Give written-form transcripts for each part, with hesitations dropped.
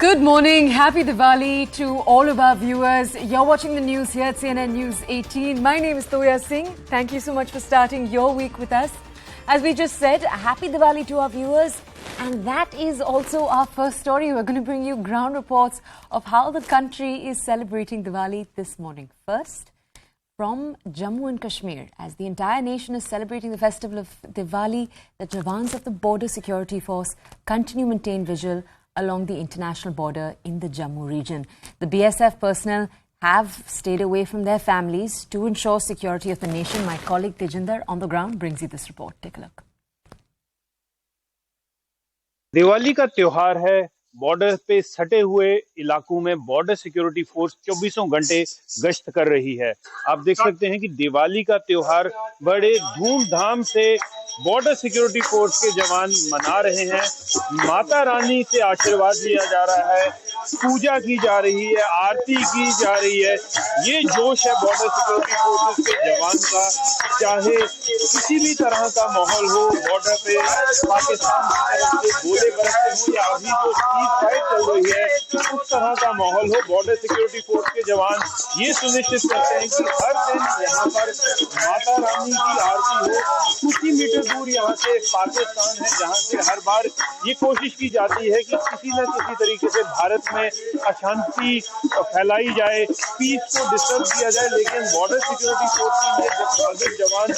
Good morning. Happy Diwali to all of our viewers. You're watching the news here at CNN News 18. My name is Toya Singh. Thank you so much for starting your week with us. As we just said, happy Diwali to our viewers. And that is also our first story. We're going to bring you ground reports of how the country is celebrating Diwali this morning. First, from Jammu and Kashmir, as the entire nation is celebrating the festival of Diwali, the Jawans of the Border Security Force continue to maintain vigil along the international border in the Jammu region. The BSF personnel have stayed away from their families to ensure security of the nation. My colleague Tejinder on the ground brings you this report. Take a look. Diwali का त्योहार है। Border पे सटे हुए इलाकों में border security force 24 घंटे गश्त कर रही है। आप देख सकते हैं कि दिवाली का त्योहार बड़े धूमधाम से बॉर्डर सिक्योरिटी फोर्स के जवान मना रहे हैं। माता रानी से आशीर्वाद लिया जा रहा है, पूजा की जा रही है, आरती की जा रही है। ये जोश है बॉर्डर सिक्योरिटी फोर्सेस के जवान का। चाहे किसी भी तरह का माहौल हो, बॉर्डर पे पाकिस्तान की तरफ से गोले बरसते हो या अभी जो सीज फाइट चल रही है उस तरह का माहौल हो, बॉर्डर सिक्योरिटी फोर्स के जवान ये सुनिश्चित करते हैं कि हर दिन यहाँ पर माता रानी की आरती हो। कुछ ही मीटर दूर यहाँ से पाकिस्तान है, जहाँ से हर बार ये कोशिश की जाती है कि किसी न किसी तरीके से भारत में अशांति फैलाई जाए, पीस को डिस्टर्ब किया जाए। लेकिन बॉर्डर सिक्योरिटी फोर्स के ये जवान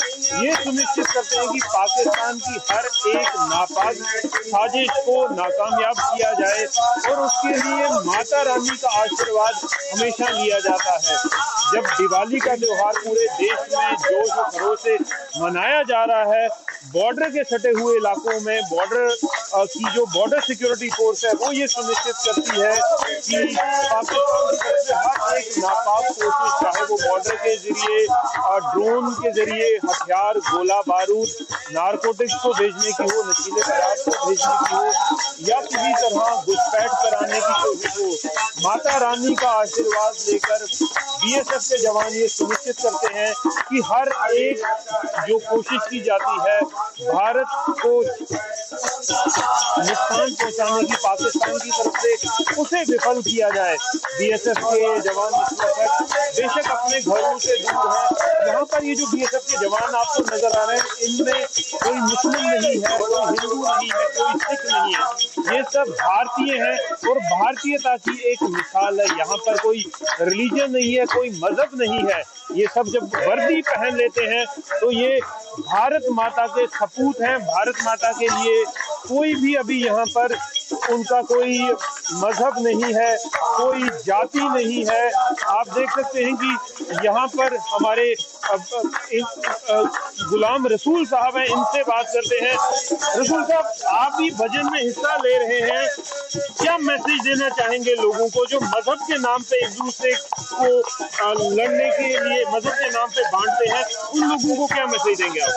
ये सुनिश्चित करते हैं कि पाकिस्तान की हर एक नापाक साजिश को नाकामयाब किया जाए और उसके लिए माता रानी का आशीर्वाद हमेशा लिया जाता है। जब दिवाली का त्योहार पूरे देश में जोश और खरोश से मनाया जा रहा है, बॉर्डर के सटे हुए इलाकों में बॉर्डर की जो बॉर्डर सिक्योरिटी फोर्स है वो ये सुनिश्चित करती है कि पाकिस्तान की तरफ से हर एक नापाक कोशिश, चाहे वो बॉर्डर के जरिए ड्रोन के जरिए हथियार, गोला बारूद, नारकोटिक्स को भेजने की हो, नशीले पदार्थ को भेजने की हो या किसी तरह घुसपैठ कराने की कोशिश हो, माता रानी का आशीर्वाद लेकर बीएसएफ के जवान ये सुनिश्चित करते हैं कि हर एक जो कोशिश की जाती है भारत को नुकसान पहुंचाने की पाकिस्तान की तरफ से उसे विफल किया जाए। बीएसएफ के जवान इस वक्त बेशक अपने घरों से दूर हैं। यहाँ पर ये जो बीएसएफ के जवान आपको नजर आ रहे हैं, इनमें कोई मुस्लिम नहीं है, कोई हिंदू नहीं है, कोई सिख नहीं है, ये सब भारतीय हैं और भारतीयता की एक मिसाल है। यहाँ पर कोई रिलीजन नहीं है, कोई मजहब नहीं है। ये सब जब वर्दी पहन लेते हैं तो ये भारत माता के सपूत हैं। भारत माता के लिए कोई भी अभी यहाँ पर उनका कोई मजहब नहीं है, कोई जाति नहीं है। आप देख सकते हैं कि यहाँ पर हमारे गुलाम रसूल साहब हैं, इनसे बात करते हैं। रसूल साहब, आप भी भजन में हिस्सा ले रहे हैं, क्या मैसेज देना चाहेंगे लोगों को जो मजहब के नाम पे एक दूसरे को लड़ने के लिए मजहब के नाम पे बांटते हैं, उन लोगों को क्या मैसेज देंगे आप?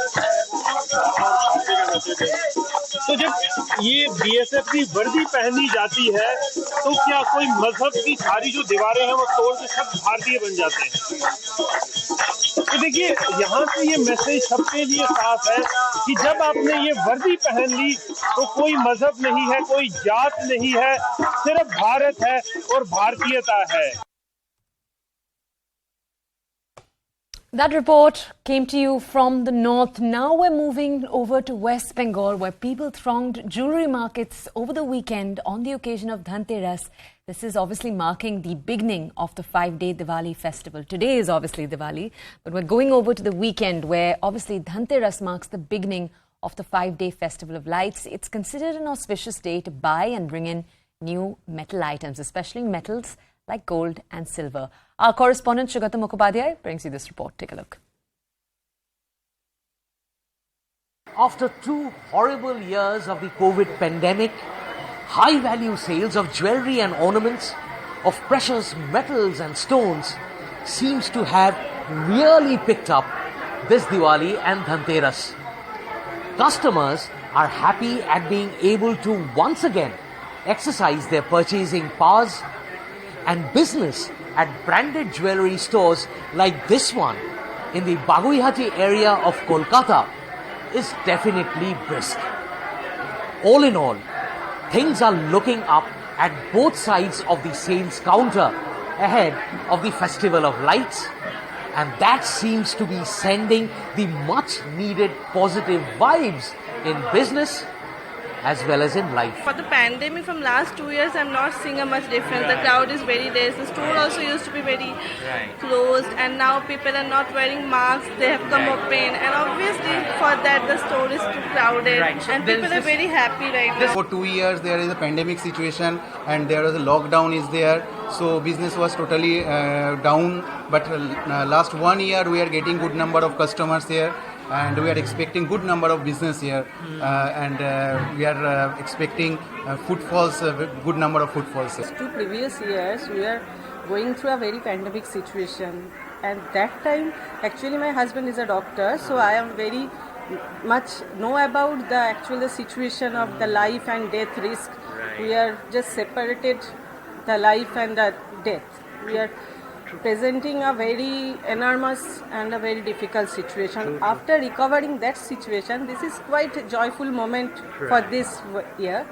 तो जब ये बीएसएफ की वर्दी पहनी जाती है तो क्या कोई मजहब की सारी जो दीवारें हैं वो तोड़ के सब भारतीय बन जाते हैं? तो देखिए, यहाँ से ये मैसेज सबके लिए साफ है कि जब आपने ये वर्दी पहन ली तो कोई मजहब नहीं है, कोई जात नहीं है, सिर्फ भारत है और भारतीयता है। That report came to you from the north. Now we're moving over to West Bengal, where people thronged jewelry markets over the weekend on the occasion of Dhanteras. This is obviously marking the beginning of the 5-day Diwali festival. Today is obviously Diwali, but we're going over to the weekend where obviously Dhanteras marks the beginning of the 5-day festival of lights. It's considered an auspicious day to buy and bring in new metal items, especially metals like gold and silver. Our correspondent Shugata Mukhopadhyay brings you this report. Take a look. After 2 horrible years of the COVID pandemic, high-value sales of jewelry and ornaments, of precious metals and stones seems to have really picked up this Diwali and Dhanteras. Customers are happy at being able to once again exercise their purchasing powers, and business at branded jewelry stores like this one in the Baguihati area of Kolkata is definitely brisk. All in all, things are looking up at both sides of the sales counter ahead of the Festival of Lights, and that seems to be sending the much needed positive vibes in business as well as in life. For the pandemic from last 2 years, I'm not seeing a much difference. The crowd is very less. The store also used to be very closed, and now people are not wearing masks. They have come open, and obviously for that the store is too crowded, and people are very happy right now. For 2 years there is a pandemic situation and there was a lockdown is there, so business was totally down. But last 1 year we are getting good number of customers here, and we are expecting good number of business here, and we are expecting footfalls, good number of footfalls. 2 previous years we are going through a very pandemic situation, and that time actually my husband is a doctor, so I am very much know about the situation of the life and death risk. We are just separated the life and the death. We are presenting a very enormous and a very difficult situation. After recovering that situation, this is quite a joyful moment for this year.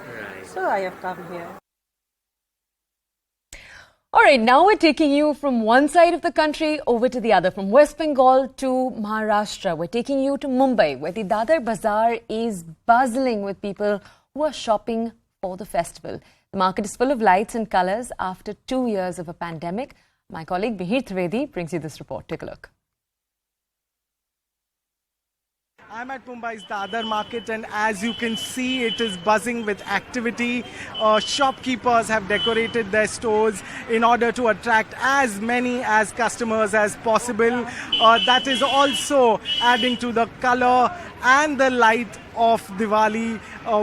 So I have come here. All right, now we're taking you from one side of the country over to the other, from West Bengal to Maharashtra. We're taking you to Mumbai, where the Dadar Bazaar is bustling with people who are shopping for the festival. The market is full of lights and colours after 2 years of a pandemic. My colleague Mihir Trivedi brings you this report. Take a look. I'm at Mumbai's Dadar market, and as you can see, it is buzzing with activity. Shopkeepers have decorated their stores in order to attract as many as customers as possible. That is also adding to the color and the light of Diwali,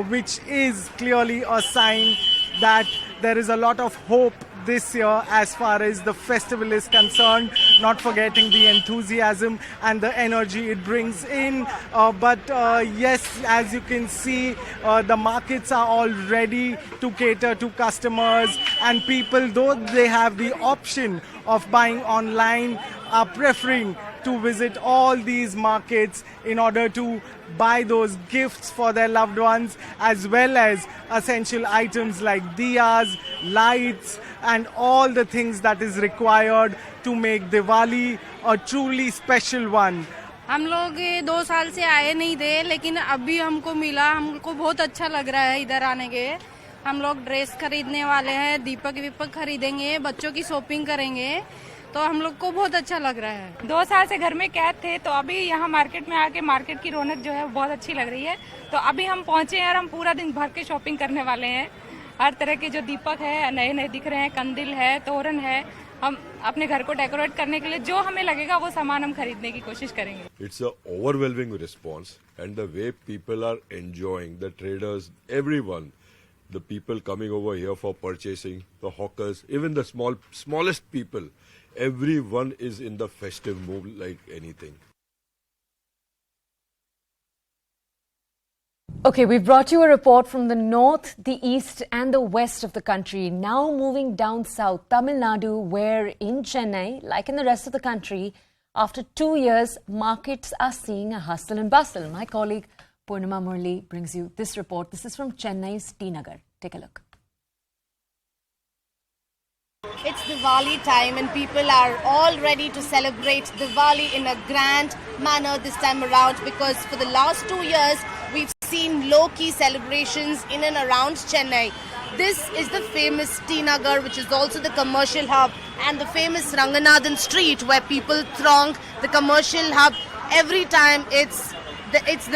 which is clearly a sign that there is a lot of hope this year as far as the festival is concerned, not forgetting the enthusiasm and the energy it brings in. But yes, as you can see, the markets are all ready to cater to customers, and people, though they have the option of buying online, are preferring to visit all these markets in order to buy those gifts for their loved ones, as well as essential items like diyas, lights, and all the things that is required to make Diwali a truly special one. हम लोग 2 साल से आए नहीं थे, लेकिन अभी हमको मिला, हमको बहुत अच्छा लग रहा है इधर आने के। हम लोग ड्रेस खरीदने वाले हैं, दीपक विपक खरीदेंगे, बच्चों की शॉपिंग करेंगे, तो हम लोग को बहुत अच्छा लग रहा है। 2 साल से घर में कैद थे, तो अभी यहाँ मार्केट में आके मार्केट की रौनक जो है बहुत अच्छी लग रही है। तो अभी हम पहुँचे हैं और हम पूरा दिन भर के शॉपिंग करने वाले हैं। हर तरह के जो दीपक है नए नए दिख रहे हैं, कंदिल है, तोरण है, हम अपने घर को डेकोरेट करने के लिए जो हमें लगेगा वो सामान हम खरीदने की कोशिश करेंगे। It's a overwhelming response, and the way people are enjoying, the traders, everyone, the people coming over here for purchasing, the hawkers, even the smallest people, everyone is in the festive mood like anything. Okay, we've brought you a report from the north, the east and the west of the country. Now moving down south, Tamil Nadu, where in Chennai, like in the rest of the country, after 2 years, markets are seeing a hustle and bustle. My colleague Purnima Murli brings you this report. This is from Chennai's T Nagar. Take a look. It's Diwali time and people are all ready to celebrate Diwali in a grand manner this time around, because for the last 2 years we've seen low-key celebrations in and around Chennai. This is the famous T Nagar, which is also the commercial hub, and the famous Ranganathan Street, where people throng the commercial hub every time it's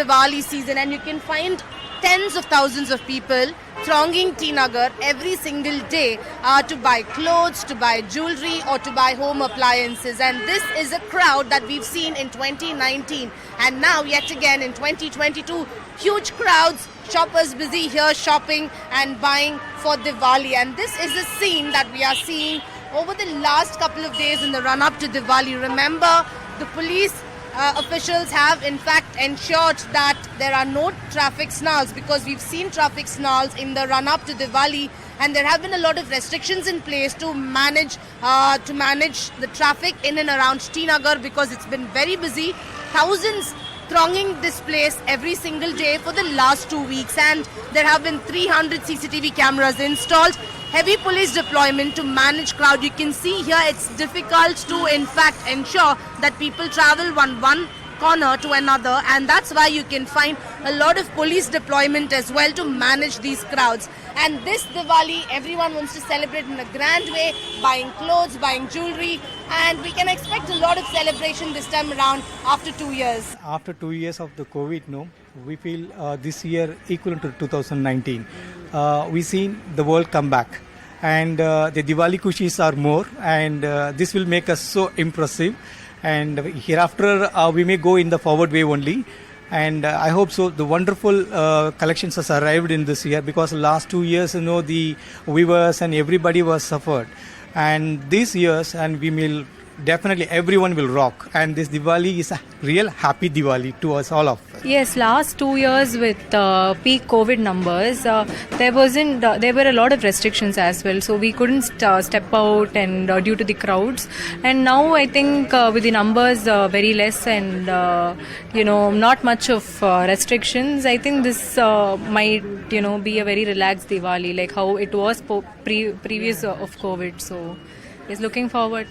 Diwali season, and you can find tens of thousands of people thronging T Nagar every single day to buy clothes, to buy jewelry or to buy home appliances. And this is a crowd that we've seen in 2019, and now yet again in 2022, huge crowds, shoppers busy here shopping and buying for Diwali. And this is a scene that we are seeing over the last couple of days in the run-up to Diwali. Remember, the police officials have in fact ensured that there are no traffic snarls, because we've seen traffic snarls in the run-up to Diwali, and there have been a lot of restrictions in place to manage the traffic in and around T Nagar, because it's been very busy. Thousands thronging this place every single day for the last 2 weeks, and there have been 300 CCTV cameras installed. Heavy police deployment to manage crowd. You can see here it's difficult to in fact ensure that people travel one corner to another, and that's why you can find a lot of police deployment as well to manage these crowds. And this Diwali, everyone wants to celebrate in a grand way, buying clothes, buying jewelry, and we can expect a lot of celebration this time around after 2 years. After 2 years of the COVID, we feel this year equivalent to 2019. We've seen the world come back, and the Diwali kushis are more, and this will make us so impressive. And hereafter, we may go in the forward way only. And I hope so. The wonderful collections has arrived in this year, because last 2 years, the weavers and everybody was suffered. And these years, and we will definitely, everyone will rock. And this Diwali is a real happy Diwali to us, all of us. Yes, last 2 years with peak COVID numbers, there were a lot of restrictions as well. So we couldn't step out, and due to the crowds. And now I think with the numbers very less, and not much of restrictions, I think this might be a very relaxed Diwali, like how it was previous of COVID. So yes, looking forward.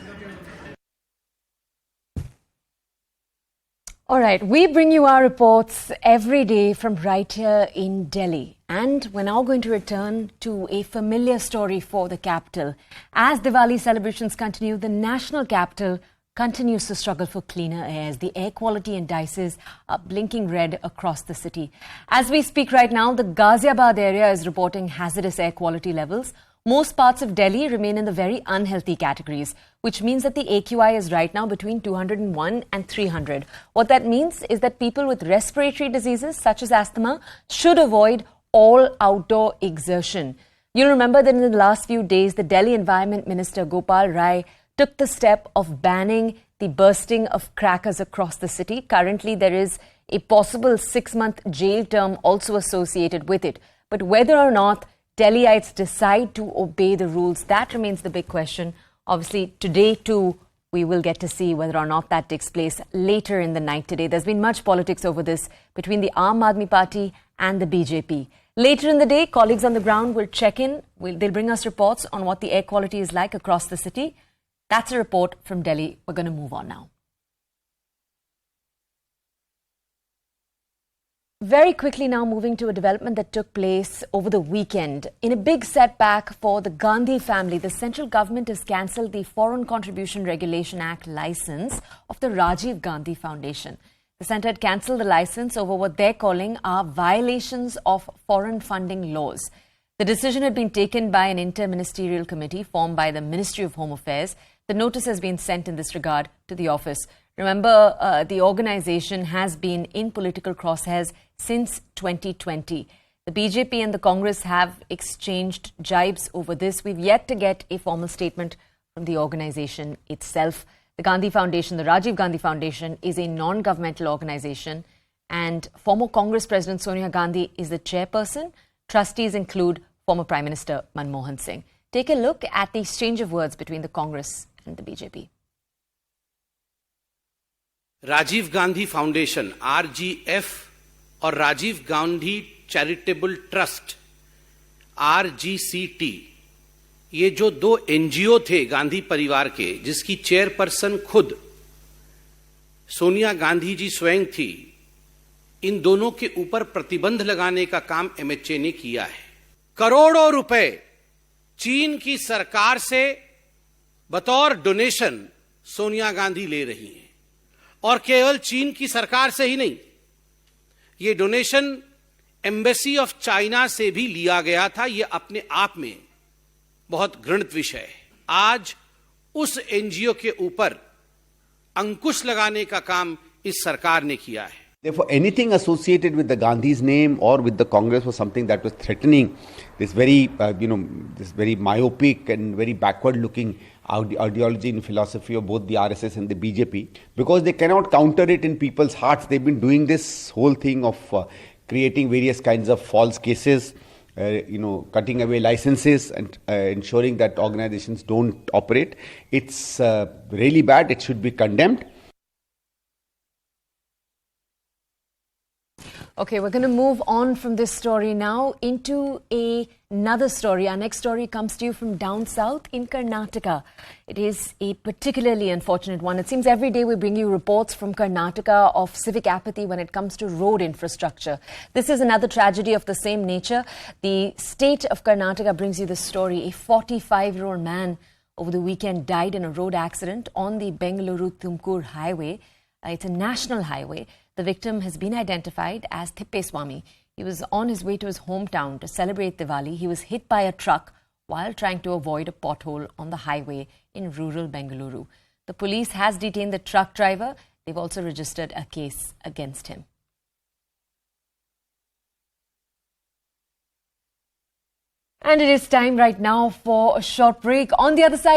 All right, we bring you our reports every day from right here in Delhi. And we're now going to return to a familiar story for the capital. As Diwali celebrations continue, the national capital continues to struggle for cleaner airs. The air quality indices are blinking red across the city. As we speak right now, the Ghaziabad area is reporting hazardous air quality levels. Most parts of Delhi remain in the very unhealthy categories, which means that the AQI is right now between 201 and 300. What that means is that people with respiratory diseases such as asthma should avoid all outdoor exertion. You'll remember that in the last few days, the Delhi Environment Minister Gopal Rai took the step of banning the bursting of crackers across the city. Currently, there is a possible 6-month jail term also associated with it. But whether or not Delhiites decide to obey the rules, that remains the big question. Obviously, today too, we will get to see whether or not that takes place later in the night today. There's been much politics over this between the Aam Aadmi Party and the BJP. Later in the day, colleagues on the ground will check in. They'll bring us reports on what the air quality is like across the city. That's a report from Delhi. We're going to move on now. Very quickly now, moving to a development that took place over the weekend. In a big setback for the Gandhi family, the central government has cancelled the Foreign Contribution Regulation Act license of the Rajiv Gandhi Foundation. The centre had cancelled the license over what they're calling are violations of foreign funding laws. The decision had been taken by an interministerial committee formed by the Ministry of Home Affairs. The notice has been sent in this regard to the office. Remember, the organisation has been in political crosshairs since 2020. The BJP and the Congress have exchanged jibes over this. We've yet to get a formal statement from the organisation itself. The Gandhi Foundation, the Rajiv Gandhi Foundation, is a non-governmental organisation, and former Congress President Sonia Gandhi is the chairperson. Trustees include former Prime Minister Manmohan Singh. Take a look at the exchange of words between the Congress and the BJP. Rajiv Gandhi foundation RGF और Rajiv Gandhi charitable trust RGCT, ये जो दो NGO थे गांधी परिवार के, जिसकी chairperson खुद सोनिया गांधी जी स्वयं थी, इन दोनों के ऊपर प्रतिबंध लगाने का काम MHA ने किया है। करोड़ों रुपए चीन की सरकार से बतौर डोनेशन सोनिया गांधी ले रही हैं, और केवल चीन की सरकार से ही नहीं, ये डोनेशन एम्बेसी ऑफ चाइना से भी लिया गया था। ये अपने आप में बहुत घृणित विषय है। आज उस एनजीओ के ऊपर अंकुश लगाने का काम इस सरकार ने किया है। Therefore, anything associated with the Gandhi's name or with the Congress was something that was threatening this very, this very myopic and very backward-looking ideology and philosophy of both the RSS and the BJP, because they cannot counter it in people's hearts. They've been doing this whole thing of creating various kinds of false cases, cutting away licenses and ensuring that organizations don't operate. It's really bad. It should be condemned. Okay, we're going to move on from this story now into another story. Our next story comes to you from down south in Karnataka. It is a particularly unfortunate one. It seems every day we bring you reports from Karnataka of civic apathy when it comes to road infrastructure. This is another tragedy of the same nature. The state of Karnataka brings you this story. A 45-year-old man over the weekend died in a road accident on the Bengaluru-Tumkur highway. It's a national highway. The victim has been identified as Thippeswamy. He was on his way to his hometown to celebrate Diwali. He was hit by a truck while trying to avoid a pothole on the highway in rural Bengaluru. The police has detained the truck driver. They've also registered a case against him. And it is time right now for a short break. On the other side,